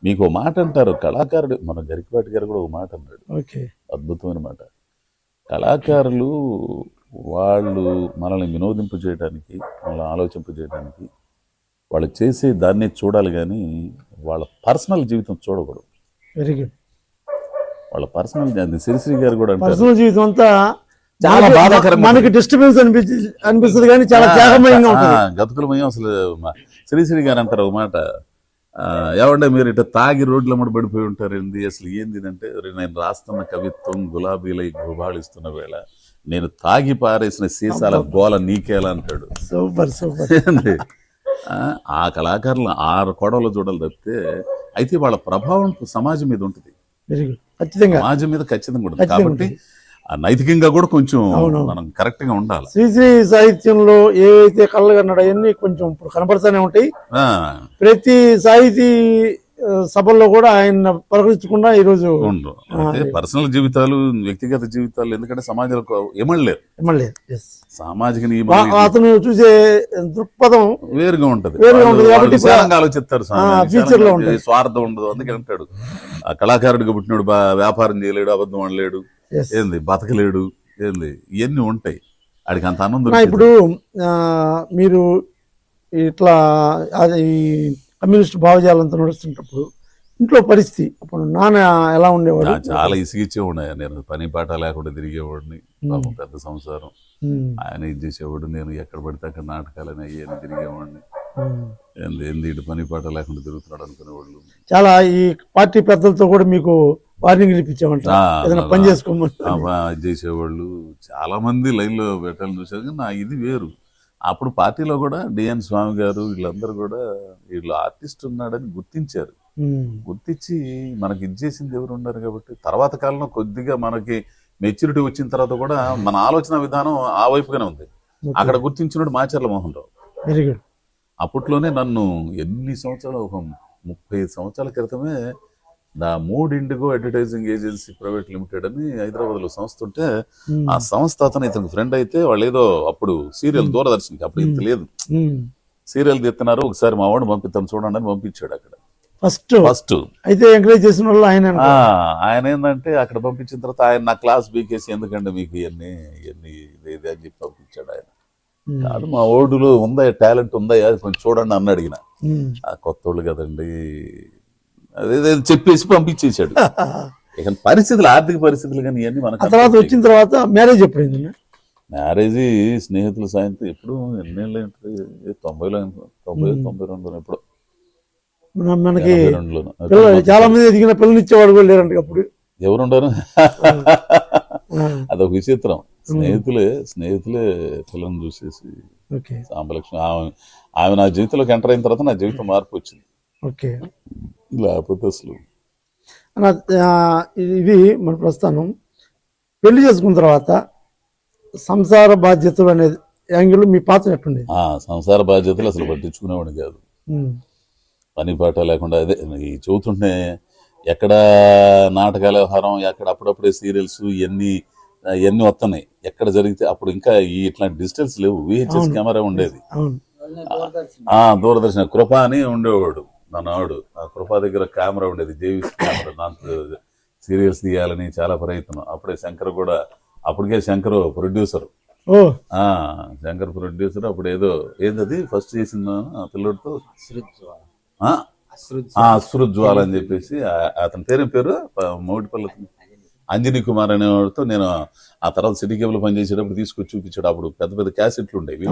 మీకు ఓ మాట అంటారు, కళాకారుడు మన గరికపాటి గారు కూడా ఒక మాట అన్నాడు, ఓకే. అద్భుతమైన మాట. కళాకారులు వాళ్ళు మనల్ని వినోదింపు చేయడానికి, మనల్ని ఆలోచింపు చేయడానికి వాళ్ళు చేసే దాన్ని చూడాలి, కానీ వాళ్ళ పర్సనల్ జీవితం చూడకూడదు. Very good. వాళ్ళ పర్సనల్ శ్రీశ్రీ గారు కూడా అంటారు, పర్సనల్ జీవితం అంతా చాలా బాధాకరంగా మనకి డిస్టర్బెన్స్ అనిపిస్తుంది కానీ చాలా త్యాగమయంగా ఉంటుంది. గతుకులమయం. అసలు శ్రీశ్రీ గారు అంటారు ఒక మాట, ఏమంటే మీరు ఇట్లా తాగి రోడ్ల ముడి పడిపోయి ఉంటారండి, అసలు ఏంది అంటే, నేను రాస్తున్న కవిత్వం గులాబీలై గుబాళిస్తున్న వేళ నేను తాగి పారేసిన సీసాల గోల నీకేలా అంటాడు. Super super. ఆ కళాకారులు ఆరు కొడవలు చూడాలి తప్పితే, అయితే వాళ్ళ ప్రభావం సమాజం మీద ఉంటుంది. Very good. ఖచ్చితంగా సమాజం మీద ఖచ్చితంగా ఉంటుంది. కాబట్టి నైతికంగా కూడా కొంచెం మనం కరెక్ట్ గా ఉండాలి. శ్రీశ్రీ సాహిత్యంలో ఏవైతే కళ్ళగా అన్నాడు అవన్నీ కొంచెం ఇప్పుడు కనపడుతూనే ఉంటాయి. ప్రతి సాహితీ సభల్లో కూడా ఆయన పలకరించకుండా ఈరోజు పర్సనల్ జీవితాలు, వ్యక్తిగత జీవితాలు, ఎందుకంటే సమాజంలో ఏమనలేరు. సామాజిక నియమాలు అతను చూసే దృక్పథం వేరుగా ఉంటది. ఆలోచిస్తారు, ఫ్యూచర్ లో ఉంటుంది, స్వార్థం ఉండదు. అందుకే అంటాడు, ఆ కళాకారుడిగా పుట్టినాడు వ్యాపారం చేయలేడు, అబద్ధం ఆడలేడు, ఏంది బతకలేడు, ఏంది ఇవన్నీ ఉంటాయి. ఆడికి అంత ఆనందం. ఇప్పుడు మీరు ఇట్లా ఈ కమ్యూనిస్ట్ భావజాలంతో నడుస్తున్నప్పుడు ఇంట్లో పరిస్థితి అప్పుడు నాన్న ఎలా ఉండేవాడు? చాలా ఇసిగిచ్చే ఉన్నాయి. నేను పని పాట లేకుండా తిరిగేవాడిని, పెద్ద సంసారం, ఆయన ఇది చేసేవాడు, నేను ఎక్కడ పడితే అక్కడ నాటకాలని అయ్యేది తిరిగేవాడిని. ఏంది ఇటు పని పాట లేకుండా తిరుగుతున్నాడు అనుకునేవాళ్ళు. చాలా ఈ పార్టీ పెద్దలతో కూడా మీకు వార్నింగ్ ఇప్పించామంట, ఏదైనా పని చేసుకోమని చేసేవాళ్ళు. చాలా మంది లైన్ లో పెట్టాలని చూసారు, కానీ నా ఇది వేరు. అప్పుడు పార్టీలో కూడా డిఎన్ స్వామి గారు వీళ్ళందరూ కూడా వీళ్ళు ఆర్టిస్ట్ ఉన్నాడని గుర్తించారు. గుర్తించి మనకి ఇది చేసింది ఎవరు ఉన్నారు కాబట్టి, తర్వాత కాలంలో కొద్దిగా మనకి మెచ్యూరిటీ వచ్చిన తర్వాత కూడా మన ఆలోచన విధానం ఆ వైపుగానే ఉంది. అక్కడ గుర్తించినప్పుడు మాచర్ల మోహన్ రావు. Very good. అప్పట్లోనే నన్ను ఎన్ని సంవత్సరాలు, ఒక 35 సంవత్సరాల క్రితమే mood indigo advertising agency private limited అని హైదరాబాద్ లో సంస్థ ఉంటే, ఆ సంస్థ అతను ఇతనికి ఫ్రెండ్ అయితే, వాళ్ళు ఏదో అప్పుడు సీరియల్ దూరదర్శన్కి అప్పుడు ఇంత లేదు, సీరియల్ తీస్తున్నారు, ఒకసారి మా వాడిని పంపిస్తాను చూడండి అని పంపించాడు. అక్కడ ఫస్ట్ అయితే ఎంకరేజ్ చేసిన వాళ్ళు ఆయన ఏంటంటే, అక్కడ పంపించిన తర్వాత ఆయన నా క్లాస్ బీకేసి ఎందుకంటే మీకు ఇవన్నీ ఇది అని చెప్పి పంపించాడు. ఆయన కాదు, మా ఓడులో ఉందా టాలెంట్ ఉందా అది కొంచెం చూడండి అన్న అడిగిన. కొత్త వాళ్ళు కదండి అదే చెప్పేసి పంపించేశాడు. ఇక పరిస్థితులు, ఆర్థిక పరిస్థితులు కానీ ఇవన్నీ మనకు. తర్వాత వచ్చిన తర్వాత మ్యారేజ్ ఎప్పుడైంది? మ్యారేజ్ స్నేహితుల సాయంతో ఎప్పుడు ఎన్నేళ్ళు 90లో 92 ఎప్పుడు మనకి చాలా మంది ఎదిగిన పిల్లలు ఇచ్చేవాడు కూడా లేరండి అప్పుడు. ఎవరుండరు, అదొక విచిత్రం. స్నేహితులే పిల్లల్ని చూసేసి సాంబలక్ష్మి ఆమె నా జీవితంలోకి ఎంటర్ అయిన తర్వాత నా జీవితం మార్పు వచ్చింది. లేకపోతే అసలు ఇది మన ప్రస్థానం. పెళ్లి చేసుకున్న తర్వాత సంసార బాధ్యతలు అనేది యాంగిల్ మీ పాత్ర ఎట్లుండేది? సంసార బాధ్యతలు అసలు పట్టించుకునేవాడిని కాదు. పని పాట లేకుండా అదే చూస్తుంటే ఎక్కడ నాటకాల వ్యవహారం, ఎక్కడ అప్పుడప్పుడే సీరియల్స్ ఇవన్నీ వస్తున్నాయి. ఎక్కడ జరిగితే అప్పుడు ఇంకా ఇట్లాంటి డిజిటల్స్ లేవు, VHS కెమెరా ఉండేది. దూరదర్శన్ కృప అని ఉండేవాడు నాడు, ఆ కృప దగ్గర కెమెరా ఉండేది, జేవిస్ కెమెరా. నాకు సీరియల్స్ తీయాలని చాలా ప్రయత్నం. అప్పుడే శంకర్ కూడా, అప్పటికే శంకర్ ప్రొడ్యూసర్, అప్పుడు ఏదది ఫస్ట్ చేసిన పిల్లడితో అశ్రుజ్వాల అని చెప్పేసి, అతని పేరు మౌడిపల్లి అంజనీ కుమార్ అనేవాడితో నేను ఆ తర్వాత సిటీ కేబుల్ పనిచేసేటప్పుడు తీసుకొచ్చి చూపించాడు. అప్పుడు పెద్ద పెద్ద క్యాసెట్లు ఉండేవి.